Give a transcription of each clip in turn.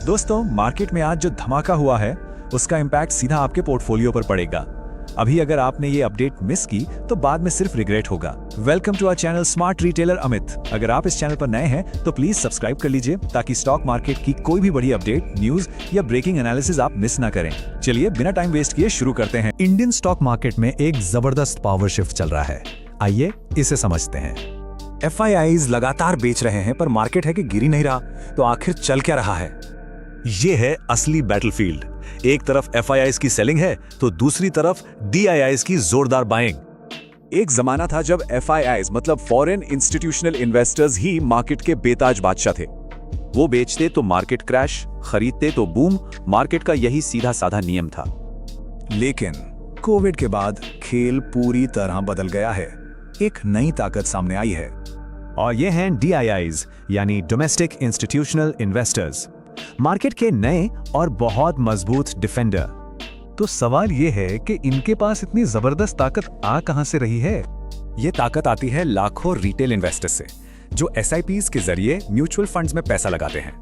दोस्तों, मार्केट में आज जो धमाका हुआ है उसका इम्पैक्ट सीधा आपके पोर्टफोलियो पर पड़ेगा। अभी अगर आपने ये अपडेट मिस की तो बाद में सिर्फ रिग्रेट होगा। Welcome to our channel smart retailer Amit. अगर आप इस चैनल पर नए हैं तो प्लीज सब्सक्राइब कर लीजिए ताकि स्टॉक मार्केट की कोई भी बड़ी अपडेट, न्यूज या ब्रेकिंग एनालिसिस आप मिस ना करें। चलिए बिना टाइम वेस्ट किए शुरू करते हैं। इंडियन स्टॉक मार्केट में एक जबरदस्त पावर शिफ्ट चल रहा है। आइए इसे समझते हैं। FIIs लगातार बेच रहे हैं पर मार्केट है कि गिर ही नहीं रहा, तो आखिर चल क्या रहा है? ये है असली बैटलफील्ड। एक तरफ FIIs की सेलिंग है तो दूसरी तरफ DIIs की जोरदार बाइंग। एक जमाना था जब FIIs मतलब फॉरेन इंस्टीट्यूशनल इन्वेस्टर्स ही मार्केट के बेताज बादशाह थे। वो बेचते तो मार्केट क्रैश, खरीदते तो बूम। मार्केट का यही सीधा साधा नियम था। लेकिन कोविड के बाद खेल पूरी तरह बदल गया है। एक नई ताकत सामने आई है और ये हैं DIIs यानी डोमेस्टिक इंस्टीट्यूशनल इन्वेस्टर्स, मार्केट के नए और बहुत मजबूत डिफेंडर। तो सवाल ये है कि इनके पास इतनी जबरदस्त ताकत आ कहां से रही है? ये ताकत आती है लाखों रिटेल इन्वेस्टर्स से जो SIPs के जरिए म्यूचुअल फंड्स में पैसा लगाते हैं।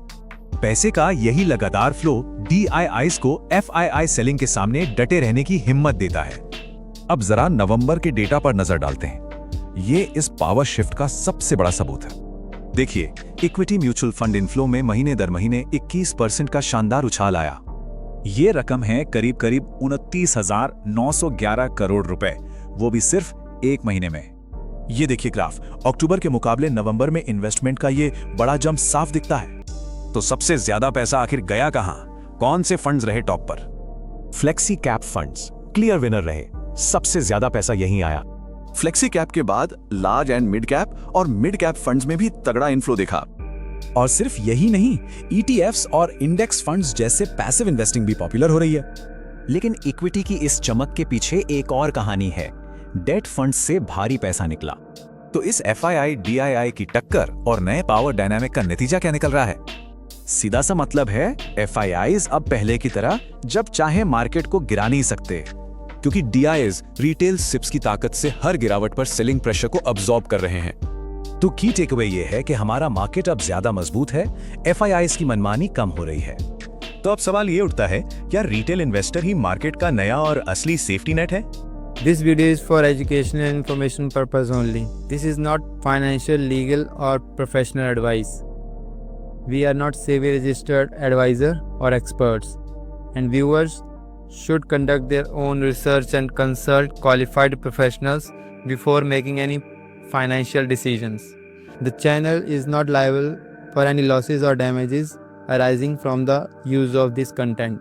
पैसे का यही लगातार फ्लो DIIs को FII सेलिंग के सामने डटे रहने की हिम्मत देता है। अब जरा नवंबर के डेटा पर नजर डालते हैं। ये इस पावर शिफ्ट का सबसे बड़ा सबूत है। देखिए, इक्विटी म्यूचुअल फंड इनफ्लो में महीने दर महीने 21% का शानदार उछाल आया। ये रकम है करीब 29,911 करोड़ रुपए, वो भी सिर्फ एक महीने में। ये देखिए ग्राफ, अक्टूबर के मुकाबले नवंबर में इन्वेस्टमेंट का ये बड़ा जंप साफ दिखता है। तो सबसे ज्यादा पैसा आखिर गया कहां? कौन से फंड्स रहे टॉप पर? Flexi cap funds clear winner रहे। सबसे ज्यादा पैसा यहीं आया। फ्लेक्सी कैप के बाद लार्ज एंड मिड कैप और मिड कैप फंड्स में भी तगड़ा इनफ्लो देखा। और सिर्फ यही नहीं, ETFs और इंडेक्स फंड्स जैसे पैसिव इन्वेस्टिंग भी पॉपुलर हो रही है। लेकिन इक्विटी की इस चमक के पीछे एक और कहानी है। डेट फंड्स से भारी पैसा निकला। तो इस FII DII की टक्कर और नए पावर डायनामिक का नतीजा क्या निकल रहा है? सीधा सा मतलब है, FIIs अब पहले की तरह जब चाहे मार्केट को गिरा नहीं सकते, क्योंकि DIIs रिटेल सिप्स की ताकत से हर गिरावट पर सेलिंग प्रेशर को अब्सॉर्ब कर रहे हैं। तो की टेकअवे ये है कि हमारा मार्केट अब ज्यादा मजबूत है, FIIs की मनमानी कम हो रही है। तो अब सवाल ये उठता है, क्या रिटेल इन्वेस्टर ही मार्केट का नया और असली सेफ्टी नेट है? This video is for educational and information purpose only. This is not financial, legal or professional advice. We are not SEBI registered advisor or experts, and viewers should conduct their own research and consult qualified professionals before making any financial decisions. The channel is not liable for any losses or damages arising from the use of this content.